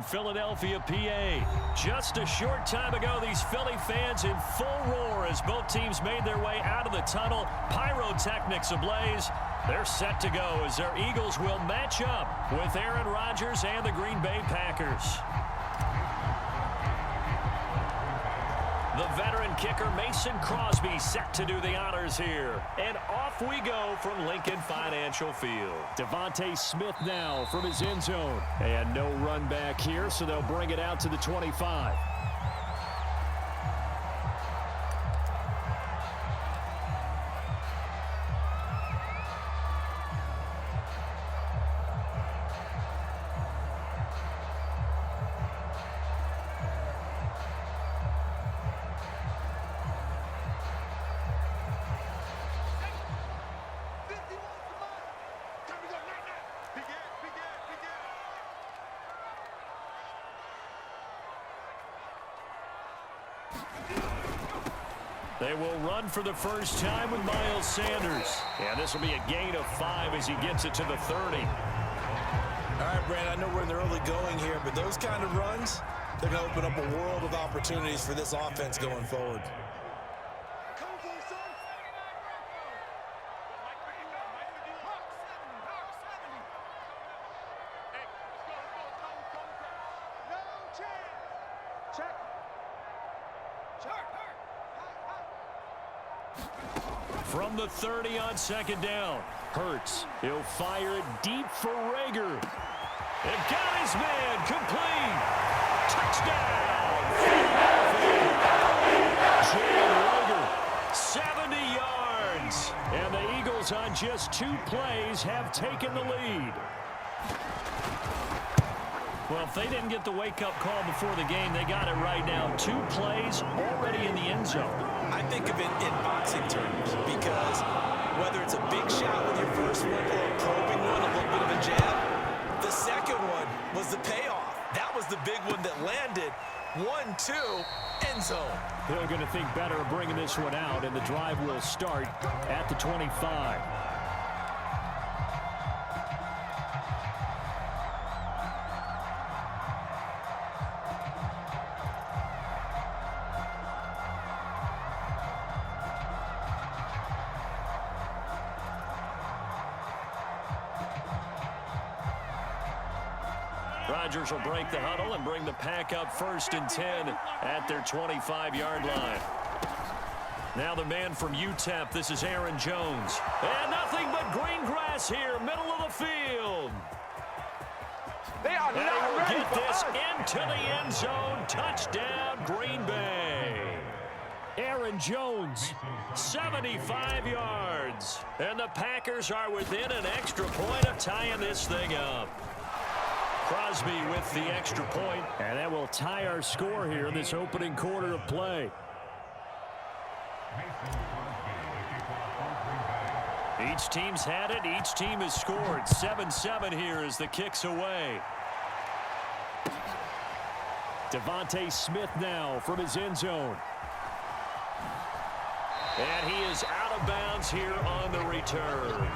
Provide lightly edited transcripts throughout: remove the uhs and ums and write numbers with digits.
Philadelphia, PA. Just a short time ago, these Philly fans in full roar as both teams made their way out of the tunnel. Pyrotechnics ablaze. They're set to go as their Eagles will match up with Aaron Rodgers and the Green Bay Packers. The veteran kicker Mason Crosby set to do the honors here. And off we go from Lincoln Financial Field. Devontae Smith now from his end zone. And no run back here, so they'll bring it out to the 25. They will run for the first time with Miles Sanders. And this will be a gain of 5 as he gets it to the 30. All right, Brand, I know we're in the early going here, but those kind of runs, they're going to open up a world of opportunities for this offense going forward. From the 30 on second down. Hurts. He'll fire it deep for Rager. And got his man complete. Touchdown. Rager, 70 yards. And the Eagles on just 2 plays have taken the lead. Well, if they didn't get the wake-up call before the game, they got it right now. 2 plays already in the end zone. I think of it in boxing terms because whether it's a big shot with your first one or a probing one, a little bit of a jab, the second one was the payoff. That was the big one that landed. 1-2, end zone. They're going to think better of bringing this one out, and the drive will start at the 25. Rodgers will break the huddle and bring the pack up 1st and 10 at their 25-yard line. Now the man from UTEP, this is Aaron Jones. And nothing but green grass here, middle of the field. They are not ready get this into the end zone. Touchdown, Green Bay. Aaron Jones, 75 yards. And the Packers are within an extra point of tying this thing up. Crosby with the extra point, and that will tie our score here in this opening quarter of play. Each team's had it. Each team has scored. 7-7 here as the kick's away. Devontae Smith now from his end zone. And he is out of bounds here on the return.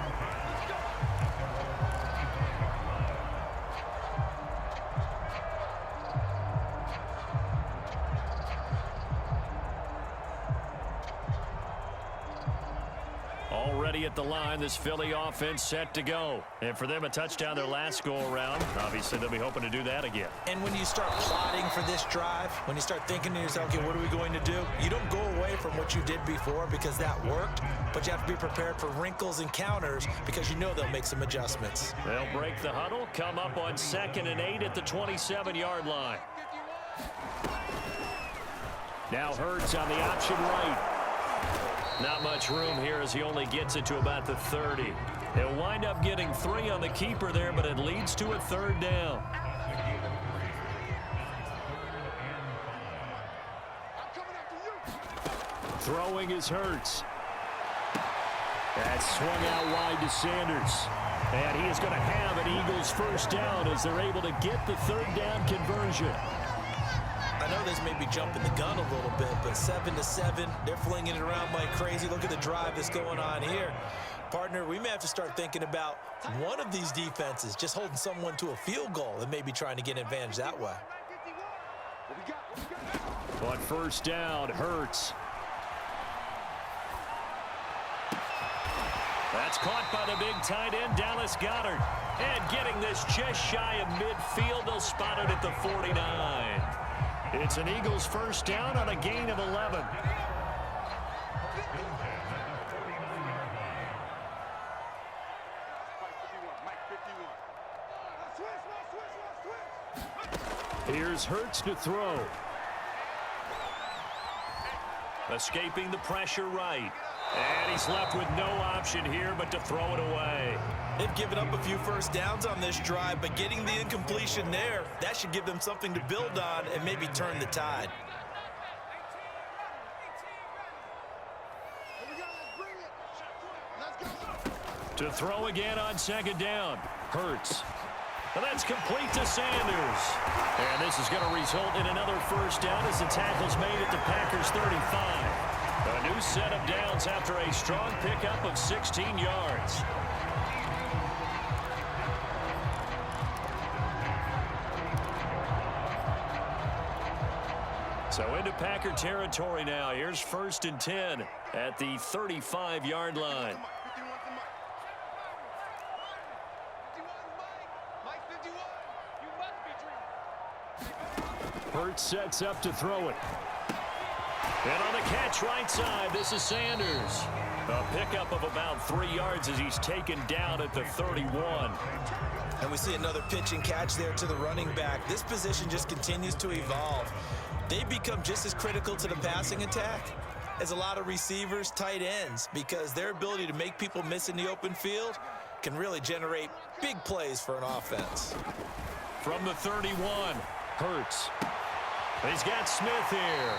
Already at the line, this Philly offense set to go. And for them, a touchdown their last go-around. Obviously, they'll be hoping to do that again. And when you start plotting for this drive, when you start thinking to yourself, okay, what are we going to do? You don't go away from what you did before because that worked, but you have to be prepared for wrinkles and counters because you know they'll make some adjustments. They'll break the huddle, come up on 2nd and 8 at the 27-yard line. Now Hurts on the option right. Not much room here as he only gets it to about the 30. He'll wind up getting 3 on the keeper there, but it leads to a 3rd down. Throwing is Hurts. That's swung out wide to Sanders. And he is going to have an Eagles first down as they're able to get the 3rd down conversion. I know this may be jumping the gun a little bit, but 7-7, they're flinging it around like crazy. Look at the drive that's going on here. Partner, we may have to start thinking about one of these defenses just holding someone to a field goal and maybe trying to get an advantage that way. On first down, Hurts. That's caught by the big tight end, Dallas Goedert. And getting this just shy of midfield, they'll spot it at the 49. It's an Eagles first down on a gain of 11. Here's Hurts to throw. Escaping the pressure right. And he's left with no option here but to throw it away. They've given up a few first downs on this drive, but getting the incompletion there, that should give them something to build on and maybe turn the tide. To throw again on second down. Hurts. And that's complete to Sanders. And this is going to result in another first down as the tackle's made at the Packers 35. A new set of downs after a strong pickup of 16 yards. So into Packer territory now. Here's 1st and 10 at the 35-yard line. Hurts sets up to throw it. And on the catch right side, this is Sanders. A pickup of about 3 yards as he's taken down at the 31. And we see another pitch and catch there to the running back. This position just continues to evolve. They become just as critical to the passing attack as a lot of receivers, tight ends, because their ability to make people miss in the open field can really generate big plays for an offense. From the 31, Hurts. He's got Smith here.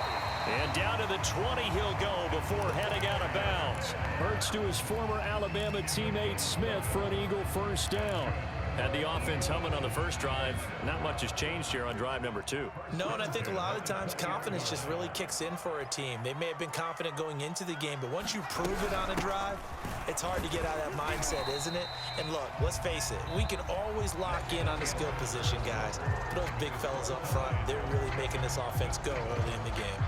And down to the 20 he'll go before heading out of bounds. Hurts to his former Alabama teammate Smith for an Eagle first down. Had the offense humming on the first drive. Not much has changed here on drive number 2. No, and I think a lot of times confidence just really kicks in for a team. They may have been confident going into the game, but once you prove it on a drive, it's hard to get out of that mindset, isn't it? And look, let's face it, we can always lock in on the skill position, guys. But those big fellas up front, they're really making this offense go early in the game.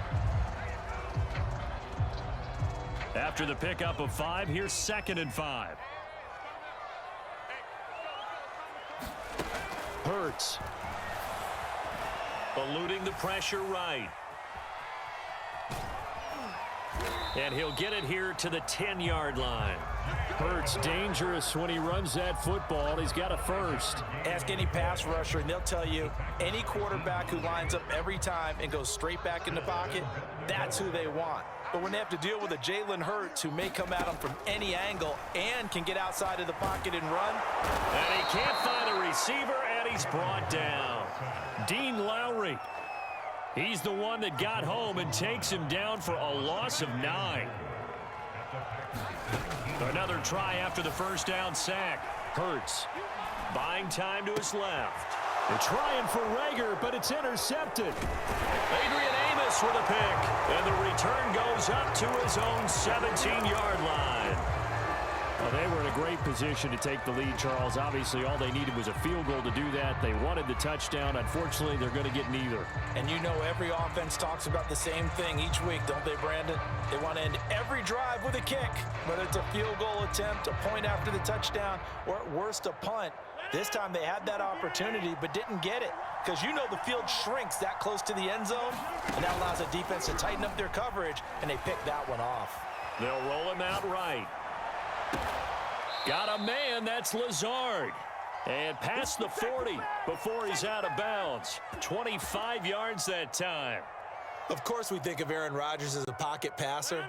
After the pickup of 5, here's 2nd and 5. Hurts. Eluding the pressure right. And he'll get it here to the 10-yard line. Hurts dangerous when he runs that football. He's got a first. Ask any pass rusher, and they'll tell you any quarterback who lines up every time and goes straight back in the pocket, that's who they want. But when they have to deal with a Jalen Hurts who may come at them from any angle and can get outside of the pocket and run. And he can't find a receiver, and he's brought down. Dean Lowry. He's the one that got home and takes him down for a loss of 9. Another try after the first down sack. Hurts buying time to his left. They're trying for Rager, but it's intercepted. Adrian Amos with a pick, and the return goes up to his own 17-yard line. Well, they were in a great position to take the lead, Charles. Obviously, all they needed was a field goal to do that. They wanted the touchdown. Unfortunately, they're going to get neither. And you know every offense talks about the same thing each week, don't they, Brandon? They want to end every drive with a kick, whether it's a field goal attempt, a point after the touchdown, or at worst, a punt. This time they had that opportunity but didn't get it because you know the field shrinks that close to the end zone, and that allows the defense to tighten up their coverage, and they pick that one off. They'll roll him out right. Got a man, that's Lazard. And past the 40 before he's out of bounds. 25 yards that time. Of course we think of Aaron Rodgers as a pocket passer,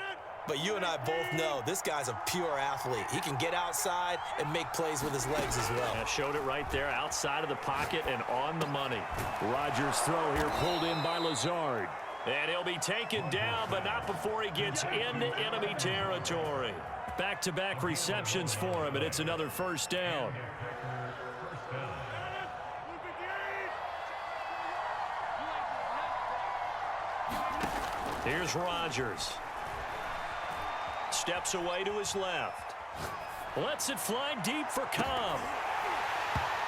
but you and I both know this guy's a pure athlete. He can get outside and make plays with his legs as well. Yeah, showed it right there, outside of the pocket and on the money. Rodgers' throw here pulled in by Lazard. And he'll be taken down, but not before he gets into enemy territory. Back-to-back receptions for him, and it's another first down. Here's Rodgers. Steps away to his left. Lets it fly deep for Cobb.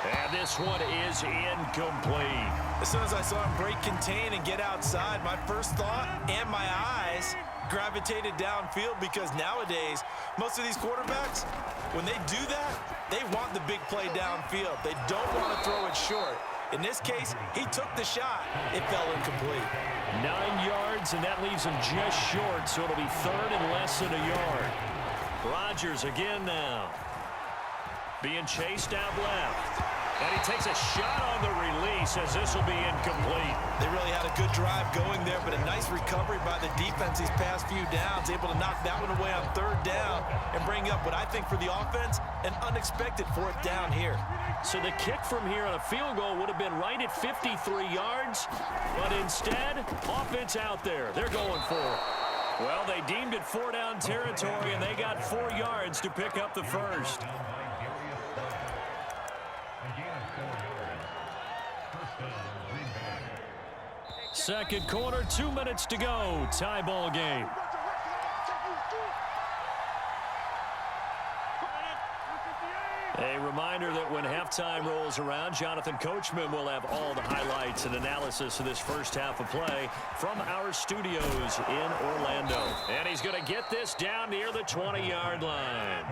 And this one is incomplete. As soon as I saw him break contain and get outside, my first thought and my eyes gravitated downfield, because nowadays, most of these quarterbacks, when they do that, they want the big play downfield. They don't want to throw it short. In this case, he took the shot. It fell incomplete. 9 yards, and that leaves him just short, so it'll be third and less than a yard. Rodgers again now. Being chased out left. And he takes a shot on the release, as this will be incomplete. They really had a good drive going there, but a nice recovery by the defense these past few downs, able to knock that one away on third down and bring up what I think for the offense, an unexpected fourth down here. So the kick from here on a field goal would have been right at 53 yards, but instead, offense out there. They're going for it. Well, they deemed it 4-down territory, and they got 4 yards to pick up the first. Second quarter, 2 minutes to go. Tie ball game. A reminder that when halftime rolls around, Jonathan Coachman will have all the highlights and analysis of this first half of play from our studios in Orlando. And he's going to get this down near the 20-yard line.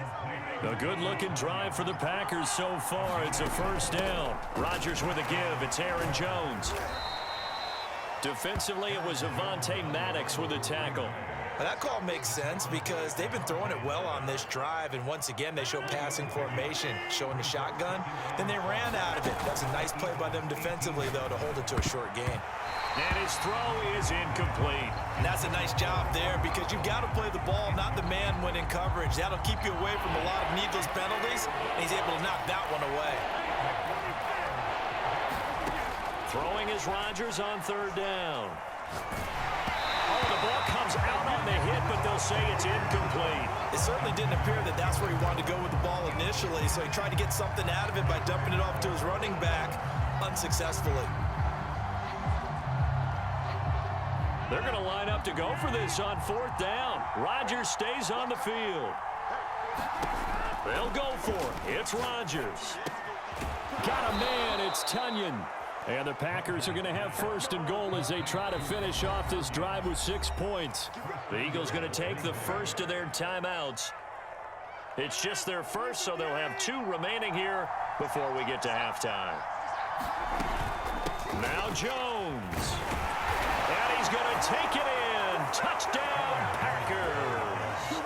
A good-looking drive for the Packers so far. It's a first down. Rodgers with a give. It's Aaron Jones. Defensively, it was Avonte Maddox with a tackle. Now, that call makes sense because they've been throwing it well on this drive, and once again, they show passing formation, showing the shotgun. Then they ran out of it. That's a nice play by them defensively, though, to hold it to a short gain. And his throw is incomplete. And that's a nice job there, because you've got to play the ball, not the man when in coverage. That'll keep you away from a lot of needless penalties, and he's able to knock that one away. Throwing is Rodgers on third down. Oh, the ball comes out on the hit, but they'll say it's incomplete. It certainly didn't appear that that's where he wanted to go with the ball initially, so he tried to get something out of it by dumping it off to his running back unsuccessfully. They're going to line up to go for this on fourth down. Rodgers stays on the field. They'll go for it. It's Rodgers. Got a man. It's Tunyon. And the Packers are going to have first and goal as they try to finish off this drive with 6 points. The Eagles going to take the first of their timeouts. It's just their first, so they'll have 2 remaining here before we get to halftime. Now Jones. And he's going to take it in. Touchdown, Packers.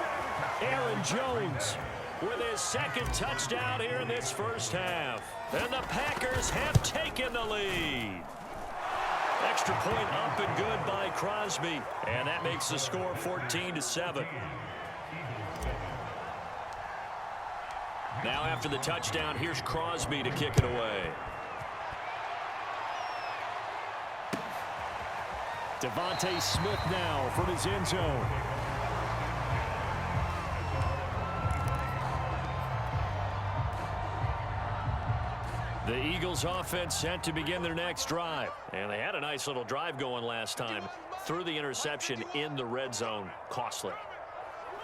Aaron Jones with his second touchdown here in this first half. And the Packers have taken the lead. Extra point up and good by Crosby. And that makes the score 14-7. Now after the touchdown, here's Crosby to kick it away. Devontae Smith now from his end zone. The Eagles offense set to begin their next drive. And they had a nice little drive going last time. Threw the interception in the red zone. Costly.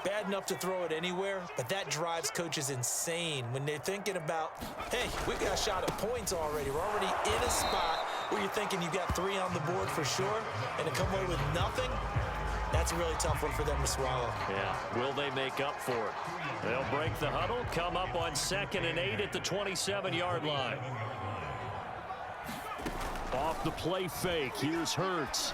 Bad enough to throw it anywhere, but that drives coaches insane when they're thinking about, hey, we got a shot at points already. We're already in a spot where you're thinking you got 3 on the board for sure, and to come away with nothing, that's a really tough one for them to swallow. Yeah, will they make up for it? They'll break the huddle, come up on 2nd and 8 at the 27-yard line. Off the play fake, here's Hurts.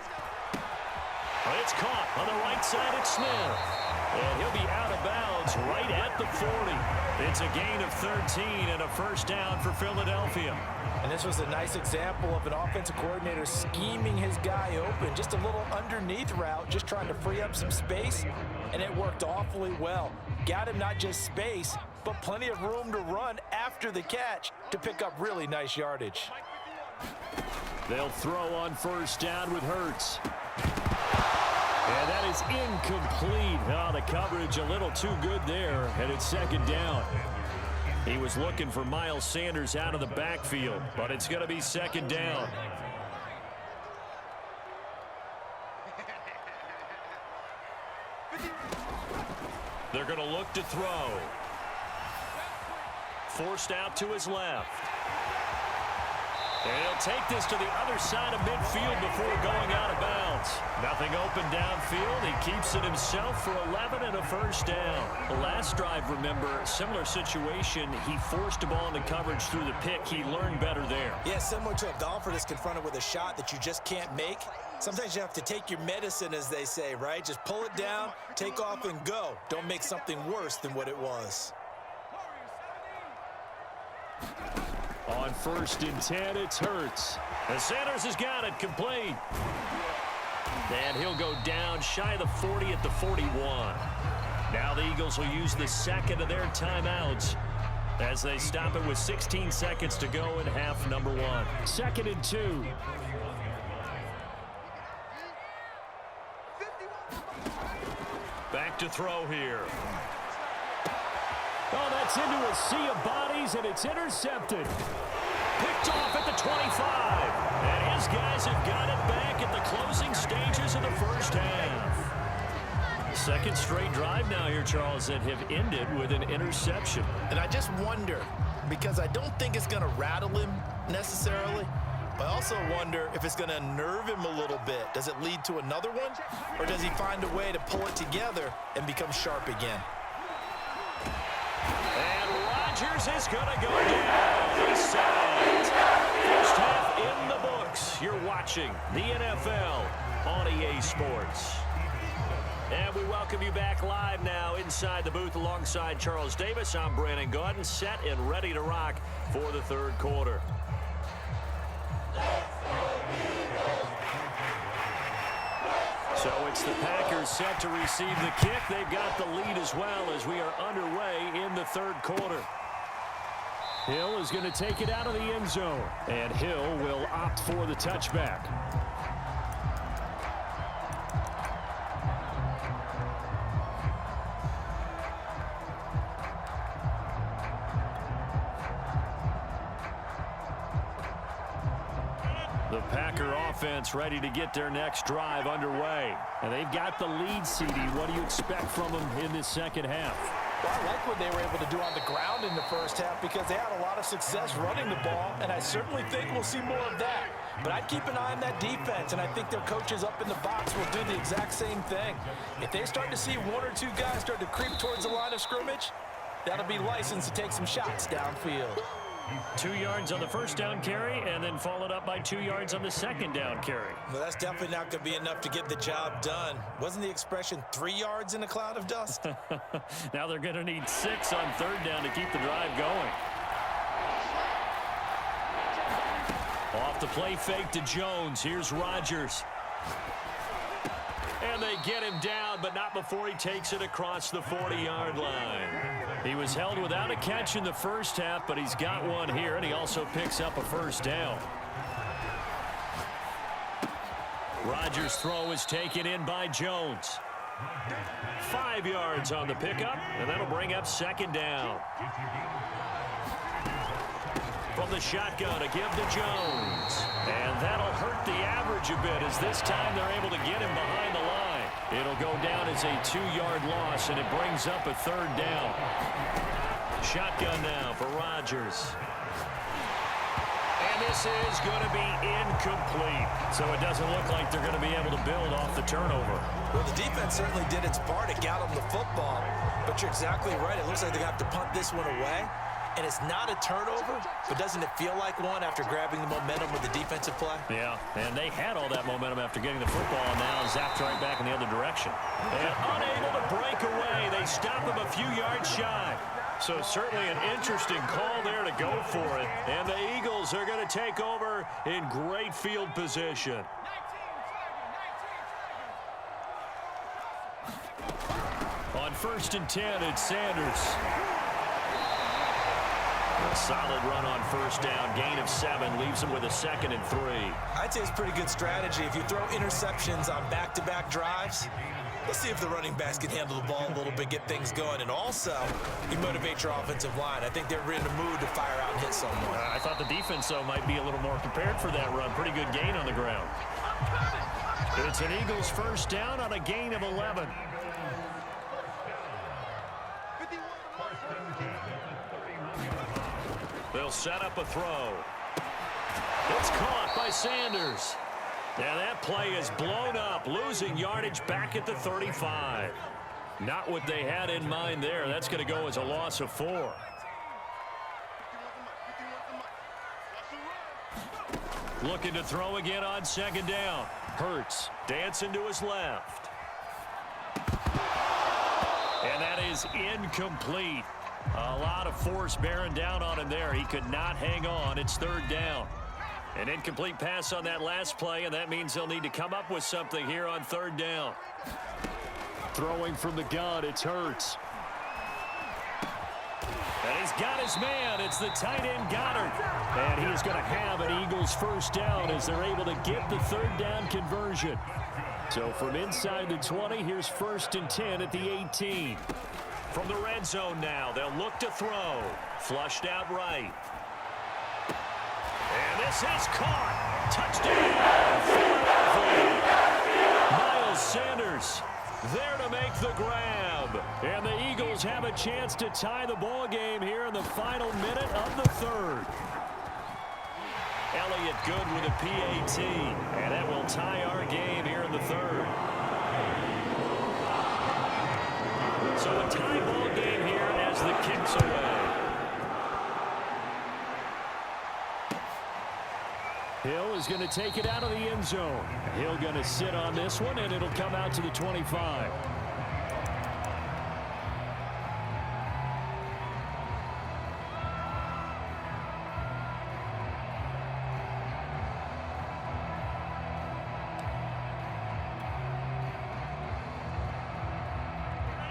It's caught on the right side at Smith. And he'll be out of bounds right at the 40. It's a gain of 13 and a first down for Philadelphia. And this was a nice example of an offensive coordinator scheming his guy open. Just a little underneath route, just trying to free up some space, and it worked awfully well. Got him not just space, but plenty of room to run after the catch to pick up really nice yardage. They'll throw on first down with Hurts. And that is incomplete. Oh, the coverage a little too good there, and it's 2nd down. He was looking for Miles Sanders out of the backfield, but it's going to be 2nd down. They're going to look to throw. forced out to his left. And he'll take this to the other side of midfield before going out of bounds. Nothing open downfield. He keeps it himself for 11 and a first down. The last drive, remember, similar situation. He forced a ball into coverage through the pick. He learned better there. Yeah, similar to a golfer that's confronted with a shot that you just can't make. Sometimes you have to take your medicine, as they say, right? Just pull it down, take off, and go. Don't make something worse than what it was. On 1st and 10, it's Hurts. And Sanders has got it complete. And he'll go down shy of the 40 at the 41. Now the Eagles will use the second of their timeouts as they stop it with 16 seconds to go in half number 1. 2nd and 2. Back to throw here. Oh, that's into a sea of bodies, and it's intercepted. Picked off at the 25. And his guys have got it back at the closing stages of the first half. Second straight drive now here, Charles, that have ended with an interception. And I just wonder, because I don't think it's going to rattle him necessarily, but I also wonder if it's going to unnerve him a little bit. Does it lead to another one, or does he find a way to pull it together and become sharp again? And Rodgers is going to go down. He's sacked. First half in the books. You're watching the NFL on EA Sports. And we welcome you back live now inside the booth alongside Charles Davis. I'm Brandon Gaudin, set and ready to rock for the third quarter. So it's the Packers set to receive the kick. They've got the lead as well as we are underway in the third quarter. Hill is going to take it out of the end zone, and Hill will opt for the touchback. The Packer offense ready to get their next drive underway. And they've got the lead, CD. What do you expect from them in this second half? Well, I like what they were able to do on the ground in the first half because they had a lot of success running the ball, and I certainly think we'll see more of that. But I'd keep an eye on that defense, and I think their coaches up in the box will do the exact same thing. If they start to see one or two guys start to creep towards the line of scrimmage, that'll be licensed to take some shots downfield. 2 yards on the first down carry, and then followed up by 2 yards on the second down carry. Well, that's definitely not going to be enough to get the job done. Wasn't the expression 3 yards in a cloud of dust? Now they're going to need 6 on third down to keep the drive going. Off the play fake to Jones. Here's Rodgers. And they get him down, but not before he takes it across the 40-yard line. He was held without a catch in the first half, but he's got one here, and he also picks up a first down. Rodgers' throw is taken in by Jones. 5 yards on the pickup, and that'll bring up second down. From the shotgun, a give to Jones. And that'll hurt the average a bit as this time they're able to get him behind the line. It'll go down as a 2-yard loss, and it brings up a third down. Shotgun now for Rodgers. And this is going to be incomplete. So it doesn't look like they're going to be able to build off the turnover. Well, the defense certainly did its part to get them the football. But you're exactly right. It looks like they're going to have to punt this one away. And it's not a turnover, but doesn't it feel like one after grabbing the momentum with the defensive play? Yeah, and they had all that momentum after getting the football, and now zapped right back in the other direction. And unable to break away, they stop him a few yards shy. So certainly an interesting call there to go for it. And the Eagles are going to take over in great field position. On 1st and 10, it's Sanders. A solid run on first down. Gain of 7 leaves him with a 2nd and 3. I'd say it's pretty good strategy. If you throw interceptions on back-to-back drives, let's see if the running backs can handle the ball a little bit, get things going. And also, you motivate your offensive line. I think they're in the mood to fire out and hit someone. I thought the defense, though, might be a little more prepared for that run. Pretty good gain on the ground. It's an Eagles first down on a gain of 11. They'll set up a throw. It's caught by Sanders. And that play is blown up, losing yardage back at the 35. Not what they had in mind there. That's going to go as a loss of 4. Looking to throw again on second down. Hurts dancing to his left. And that is incomplete. A lot of force bearing down on him there. He could not hang on. It's third down. An incomplete pass on that last play, and that means they'll need to come up with something here on third down. Throwing from the gun, it's Hurts. And he's got his man. It's the tight end Goddard. And he's going to have an Eagles first down as they're able to get the third down conversion. So from inside the 20, here's 1st and 10 at the 18. From the red zone now, they'll look to throw. Flushed out right. And this is caught. Touchdown. Miles Sanders there to make the grab. And the Eagles have a chance to tie the ball game here in the final minute of the third. Elliott good with a PAT. And that will tie our game here in the third. So a tie ball game here as the kick's away. Hill is going to take it out of the end zone. Hill going to sit on this one, and it'll come out to the 25.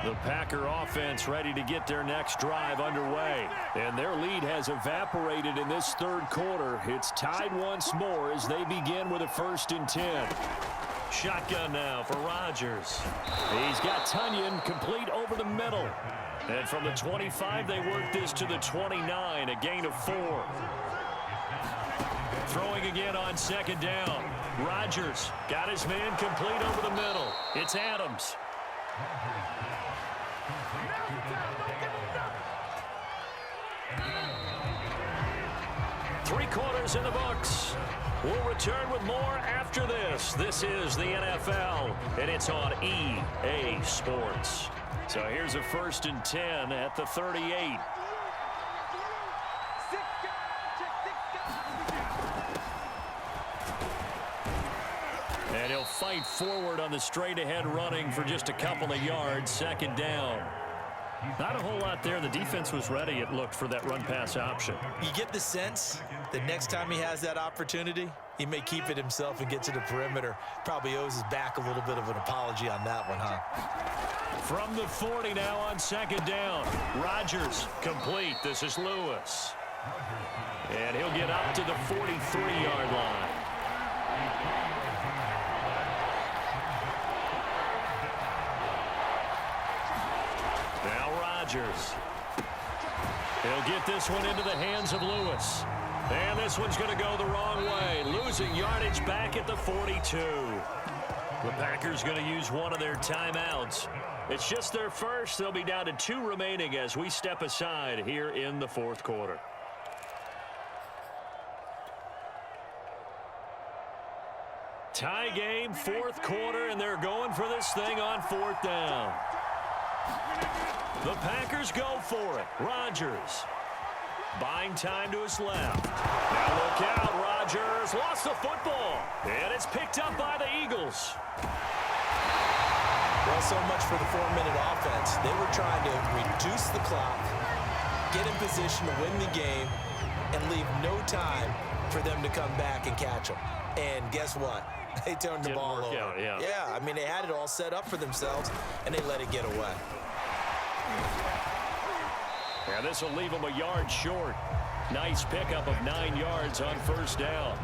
The Packer offense ready to get their next drive underway. And their lead has evaporated in this third quarter. It's tied once more as they begin with a 1st and 10. Shotgun now for Rodgers. He's got Tunyon complete over the middle. And from the 25, they work this to the 29, a gain of 4. Throwing again on second down. Rodgers got his man complete over the middle. It's Adams. Three quarters in the books. We'll return with more after this. This is the NFL, and it's on EA Sports. So here's a 1st and 10 at the 38. And he'll fight forward on the straight-ahead running for just a couple of yards. Second down. Not a whole lot there. The defense was ready, it looked, for that run-pass option. You get the sense that next time he has that opportunity, he may keep it himself and get to the perimeter. Probably owes his back a little bit of an apology on that one, huh? From the 40 now on second down. Rodgers complete. This is Lewis. And he'll get up to the 43-yard line. He'll get this one into the hands of Lewis. And this one's going to go the wrong way. Losing yardage back at the 42. The Packers going to use one of their timeouts. It's just their first. They'll be down to 2 remaining as we step aside here in the fourth quarter. Tie game, fourth quarter, and they're going for this thing on 4th down. The Packers go for it. Rodgers buying time to his left. Now look out. Rodgers lost the football. And it's picked up by the Eagles. Well, so much for the 4-minute offense. They were trying to reduce the clock, get in position to win the game, and leave no time for them to come back and catch them. And guess what? They turned the ball over. Yeah, I mean, they had it all set up for themselves, and they let it get away. And this will leave them a yard short. Nice pickup of 9 yards on 1st down.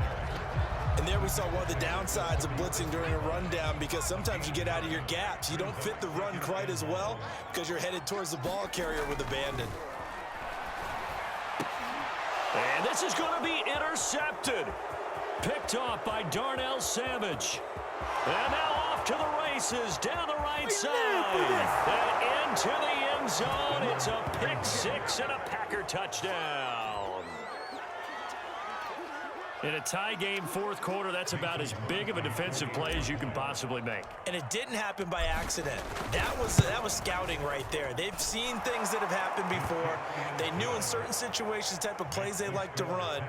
And there we saw one of the downsides of blitzing during a rundown, because sometimes you get out of your gaps. You don't fit the run quite as well because you're headed towards the ball carrier with abandon. And this is going to be intercepted. Picked off by Darnell Savage. And now off to the races down the right side. And into the end zone. It's a pick 6 and a Packer touchdown. In a tie game fourth quarter, that's about as big of a defensive play as you can possibly make. And it didn't happen by accident. That was scouting right there. They've seen things that have happened before. They knew in certain situations the type of plays they like to run,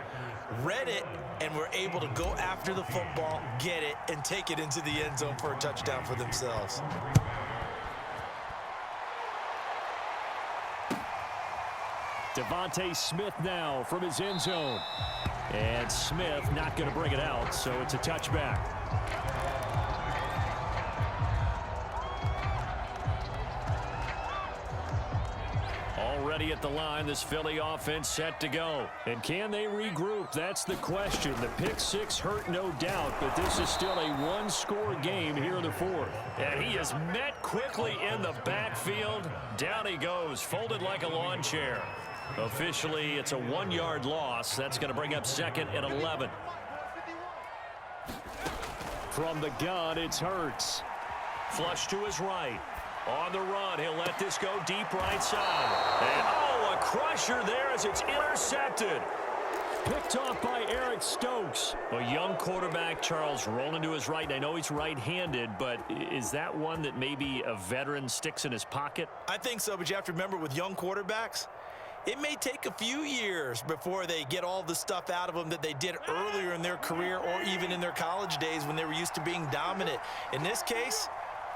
read it, and were able to go after the football, get it, and take it into the end zone for a touchdown for themselves. Devontae Smith now from his end zone. And Smith not going to bring it out, so it's a touchback. Already at the line, this Philly offense set to go. And can they regroup? That's the question. The pick six hurt, no doubt, but this is still a one-score game here in the fourth. And he is met quickly in the backfield. Down he goes, folded like a lawn chair. Officially, it's a 1-yard loss. That's going to bring up 2nd and 11. From the gun, it's Hurts. Flush to his right. On the run, he'll let this go deep right side. And, a crusher there as it's intercepted. Picked off by Eric Stokes. A young quarterback, Charles, rolling to his right. And I know he's right-handed, but is that one that maybe a veteran sticks in his pocket? I think so, but you have to remember with young quarterbacks, it may take a few years before they get all the stuff out of them that they did earlier in their career or even in their college days when they were used to being dominant. In this case,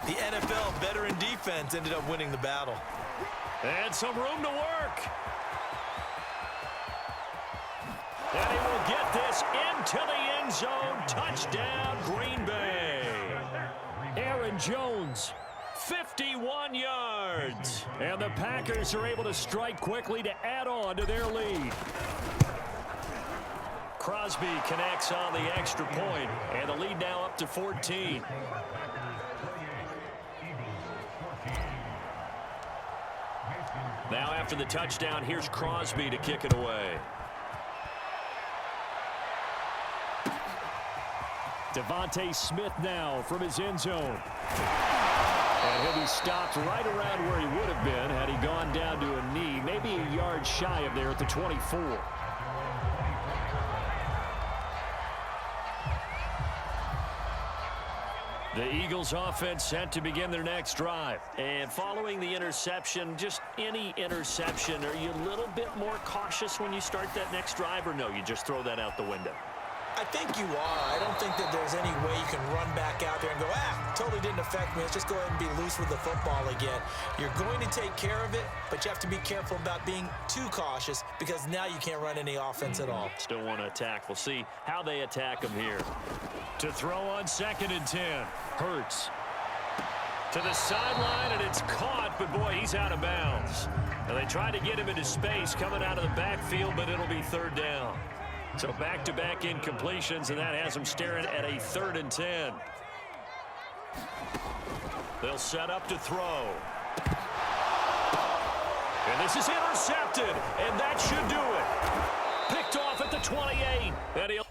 the NFL veteran defense ended up winning the battle. And some room to work. And he will get this into the end zone. Touchdown, Green Bay. Aaron Jones, 51 yards. And the Packers are able to strike quickly to add on to their lead. Crosby connects on the extra point, and the lead now up to 14. Now after the touchdown, here's Crosby to kick it away. Devontae Smith now from his end zone. And he'll be stopped right around where he would have been had he gone down to a knee, maybe a yard shy of there at the 24. The Eagles offense set to begin their next drive. And following the interception, just any interception, are you a little bit more cautious when you start that next drive, or no, you just throw that out the window? I think you are. I don't think that there's any way you can run back out there and go, totally didn't affect me. Let's just go ahead and be loose with the football again. You're going to take care of it, but you have to be careful about being too cautious because now you can't run any offense at all. Still want to attack. We'll see how they attack him here. To throw on 2nd and 10. Hurts. To the sideline, and it's caught, but boy, he's out of bounds. And they try to get him into space coming out of the backfield, but it'll be 3rd down. So back-to-back incompletions, and that has them staring at a 3rd and 10. They'll set up to throw. And this is intercepted, and that should do it. Picked off at the 28, and he'll